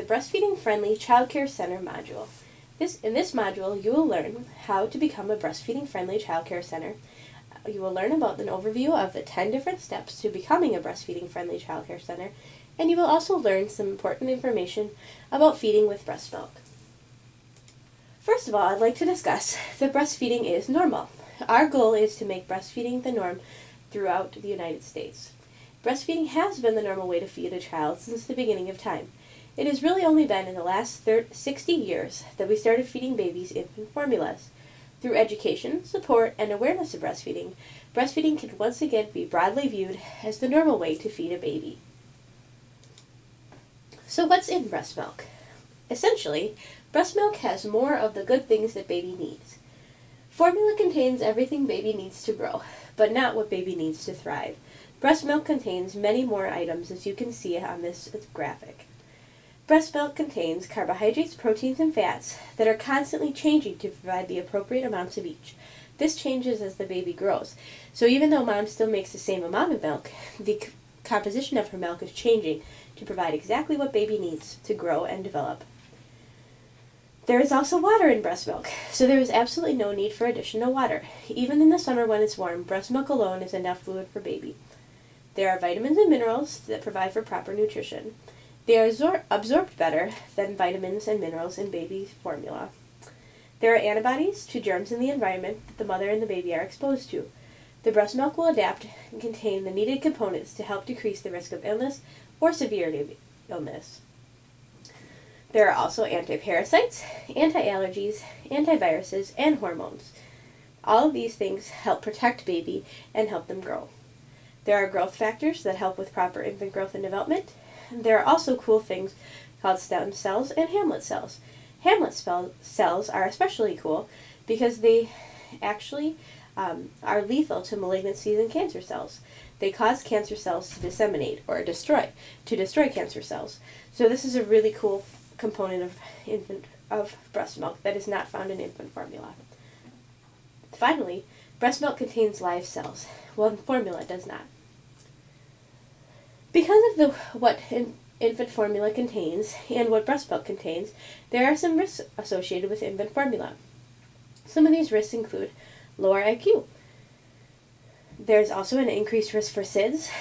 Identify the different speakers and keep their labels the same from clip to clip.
Speaker 1: the Breastfeeding Friendly Child Care Center module. In this module, you will learn how to become a breastfeeding friendly child care center. You will learn about an overview of the 10 different steps to becoming a breastfeeding friendly child care center, and you will also learn some important information about feeding with breast milk. First of all, I'd like to discuss that breastfeeding is normal. Our goal is to make breastfeeding the norm throughout the United States. Breastfeeding has been the normal way to feed a child since the beginning of time. It has really only been in the last 60 years that we started feeding babies infant formulas. Through education, support, and awareness of breastfeeding, breastfeeding can once again be broadly viewed as the normal way to feed a baby. So what's in breast milk? Essentially, breast milk has more of the good things that baby needs. Formula contains everything baby needs to grow, but not what baby needs to thrive. Breast milk contains many more items, as you can see on this graphic. Breast milk contains carbohydrates, proteins, and fats that are constantly changing to provide the appropriate amounts of each. This changes as the baby grows, so even though mom still makes the same amount of milk, the composition of her milk is changing to provide exactly what baby needs to grow and develop. There is also water in breast milk, so there is absolutely no need for additional water. Even in the summer when it's warm, breast milk alone is enough fluid for baby. There are vitamins and minerals that provide for proper nutrition. They are absorbed better than vitamins and minerals in baby formula. There are antibodies to germs in the environment that the mother and the baby are exposed to. The breast milk will adapt and contain the needed components to help decrease the risk of illness or severity of illness. There are also anti-parasites, anti-allergies, antiviruses, and hormones. All of these things help protect baby and help them grow. There are growth factors that help with proper infant growth and development. There are also cool things called stem cells and Hamlet cells. Hamlet cells are especially cool because they actually are lethal to malignancies and cancer cells. They cause cancer cells to disseminate or destroy cancer cells. So this is a really cool component of breast milk that is not found in infant formula. Finally, breast milk contains live cells, while formula does not. Because of what infant formula contains and what breast milk contains, there are some risks associated with infant formula. Some of these risks include lower IQ. There's also an increased risk for SIDS.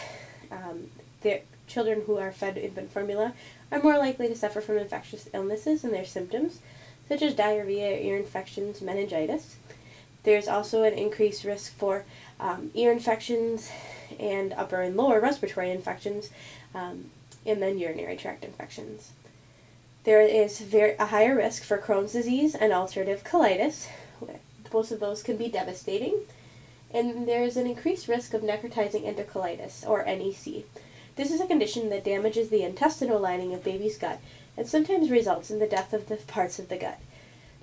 Speaker 1: Children who are fed infant formula are more likely to suffer from infectious illnesses and their symptoms, such as diarrhea, ear infections, meningitis. There's also an increased risk for ear infections and upper and lower respiratory infections, and then urinary tract infections. There is a higher risk for Crohn's disease and ulcerative colitis. Both of those can be devastating. And there is an increased risk of necrotizing enterocolitis, or NEC. This is a condition that damages the intestinal lining of baby's gut and sometimes results in the death of the parts of the gut.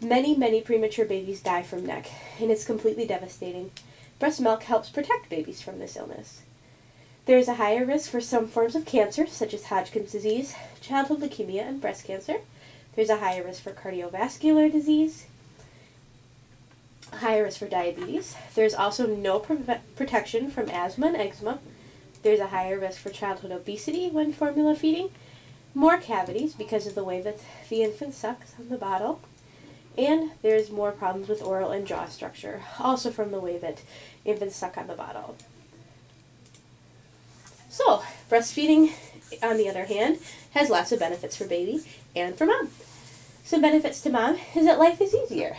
Speaker 1: Many premature babies die from NEC, and it's completely devastating. Breast milk helps protect babies from this illness. There is a higher risk for some forms of cancer, such as Hodgkin's disease, childhood leukemia, and breast cancer. There's a higher risk for cardiovascular disease, a higher risk for diabetes. There's also no protection from asthma and eczema. There's a higher risk for childhood obesity when formula feeding, more cavities because of the way that the infant sucks on the bottle, and there's more problems with oral and jaw structure, also from the way that infants suck on the bottle. So, breastfeeding, on the other hand, has lots of benefits for baby and for mom. Some benefits to mom is that life is easier.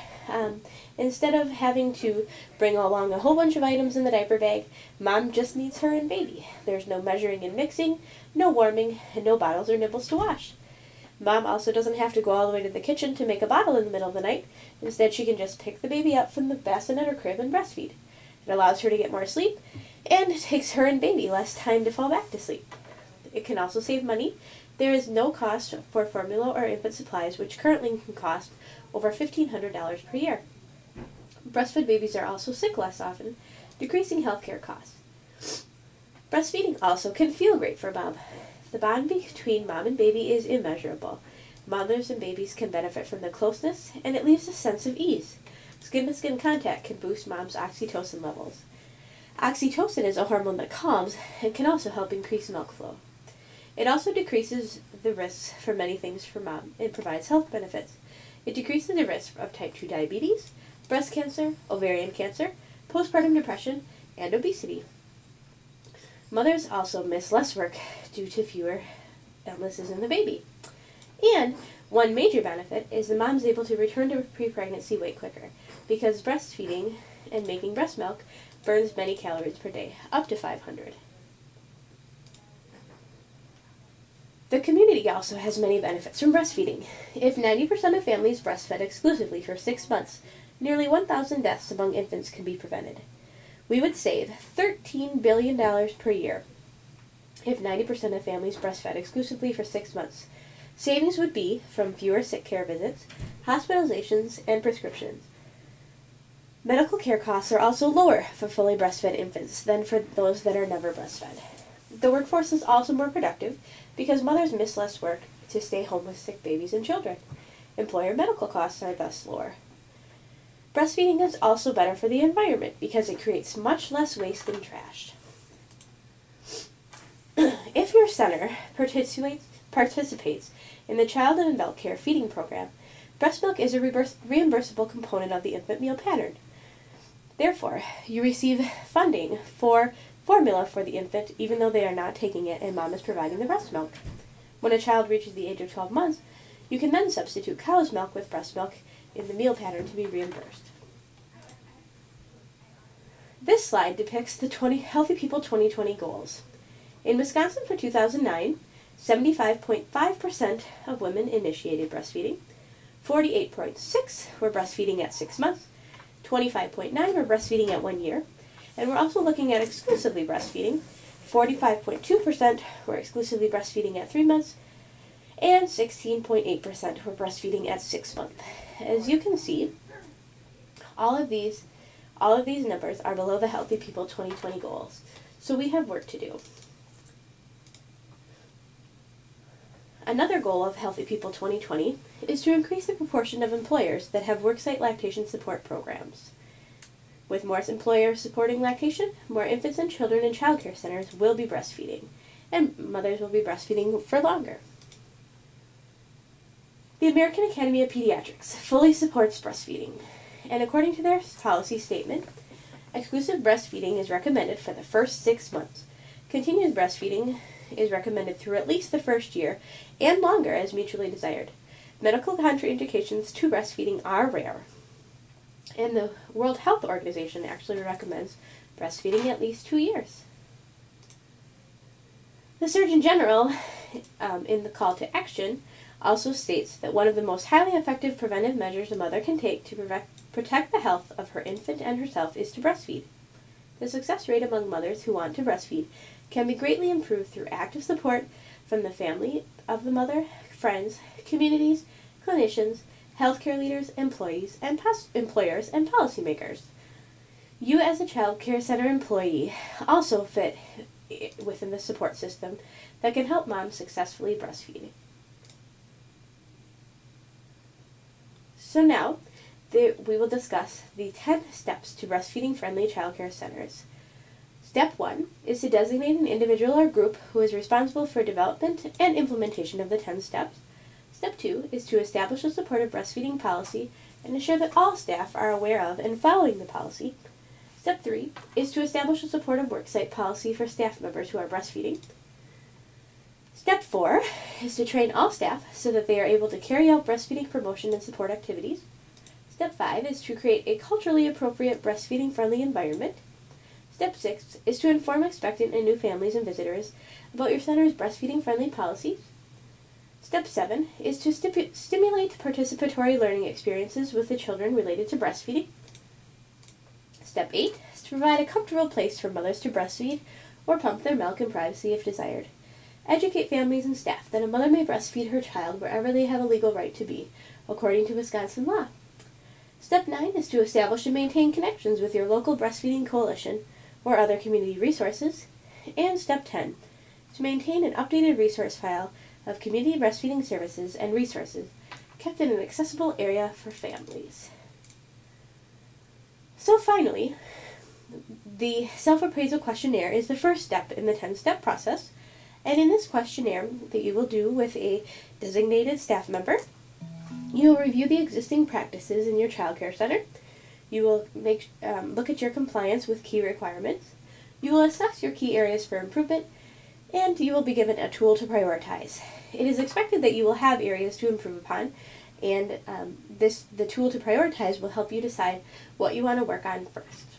Speaker 1: Instead of having to bring along a whole bunch of items in the diaper bag, mom just needs her and baby. There's no measuring and mixing, no warming, and no bottles or nibbles to wash. Mom also doesn't have to go all the way to the kitchen to make a bottle in the middle of the night. Instead, she can just pick the baby up from the bassinet or crib and breastfeed. It allows her to get more sleep, and it takes her and baby less time to fall back to sleep. It can also save money. There is no cost for formula or infant supplies, which currently can cost over $1,500 per year. Breastfed babies are also sick less often, decreasing healthcare costs. Breastfeeding also can feel great for mom. The bond between mom and baby is immeasurable. Mothers and babies can benefit from the closeness, and it leaves a sense of ease. Skin-to-skin contact can boost mom's oxytocin levels. Oxytocin is a hormone that calms and can also help increase milk flow. It also decreases the risks for many things for mom. It provides health benefits. It decreases the risk of type 2 diabetes, breast cancer, ovarian cancer, postpartum depression, and obesity. Mothers also miss less work due to fewer illnesses in the baby. And one major benefit is the mom's able to return to pre-pregnancy weight quicker because breastfeeding and making breast milk burns many calories per day, up to 500. The community also has many benefits from breastfeeding. If 90% of families breastfed exclusively for 6 months, nearly 1,000 deaths among infants can be prevented. We would save $13 billion per year if 90% of families breastfed exclusively for 6 months. Savings would be from fewer sick care visits, hospitalizations, and prescriptions. Medical care costs are also lower for fully breastfed infants than for those that are never breastfed. The workforce is also more productive because mothers miss less work to stay home with sick babies and children. Employer medical costs are thus lower. Breastfeeding is also better for the environment because it creates much less waste than trash. If your center participates in the Child and Adult Care Feeding Program, breast milk is a reimbursable component of the infant meal pattern. Therefore, you receive funding for formula for the infant even though they are not taking it and mom is providing the breast milk. When a child reaches the age of 12 months, you can then substitute cow's milk with breast milk in the meal pattern to be reimbursed. This slide depicts the Healthy People 2020 goals. In Wisconsin for 2009, 75.5% of women initiated breastfeeding, 48.6% were breastfeeding at 6 months, 25.9% were breastfeeding at 1 year, and we're also looking at exclusively breastfeeding. 45.2% were exclusively breastfeeding at 3 months, and 16.8% were breastfeeding at 6 months. As you can see, all of these numbers are below the Healthy People 2020 goals, so we have work to do. Another goal of Healthy People 2020 is to increase the proportion of employers that have worksite lactation support programs. With more employers supporting lactation, more infants and children in child care centers will be breastfeeding, and mothers will be breastfeeding for longer. The American Academy of Pediatrics fully supports breastfeeding, and according to their policy statement, exclusive breastfeeding is recommended for the first 6 months. Continuous breastfeeding is recommended through at least the first year and longer as mutually desired. Medical contraindications to breastfeeding are rare, and the World Health Organization actually recommends breastfeeding at least 2 years. The Surgeon General, in the call to action, also states that one of the most highly effective preventive measures a mother can take to protect the health of her infant and herself is to breastfeed. The success rate among mothers who want to breastfeed can be greatly improved through active support from the family of the mother, friends, communities, clinicians, healthcare leaders, employers, and policymakers. You as a child care center employee also fit within the support system that can help moms successfully breastfeed. So now, we will discuss the 10 steps to breastfeeding-friendly child care centers. Step 1 is to designate an individual or group who is responsible for development and implementation of the 10 steps. Step 2 is to establish a supportive breastfeeding policy and ensure that all staff are aware of and following the policy. Step 3 is to establish a supportive worksite policy for staff members who are breastfeeding. Step 4 is to train all staff so that they are able to carry out breastfeeding promotion and support activities. Step 5 is to create a culturally appropriate breastfeeding-friendly environment. Step 6 is to inform expectant and new families and visitors about your center's breastfeeding-friendly policies. Step 7 is to stimulate participatory learning experiences with the children related to breastfeeding. Step 8 is to provide a comfortable place for mothers to breastfeed or pump their milk in privacy if desired. Educate families and staff that a mother may breastfeed her child wherever they have a legal right to be, according to Wisconsin law. Step 9 is to establish and maintain connections with your local breastfeeding coalition or other community resources. And Step 10 is to maintain an updated resource file of community breastfeeding services and resources kept in an accessible area for families. So finally, the self-appraisal questionnaire is the first step in the 10-step process, And in this questionnaire that you will do with a designated staff member, you will review the existing practices in your child care center. You will look at your compliance with key requirements. You will assess your key areas for improvement, and you will be given a tool to prioritize. It is expected that you will have areas to improve upon, and the tool to prioritize will help you decide what you want to work on first.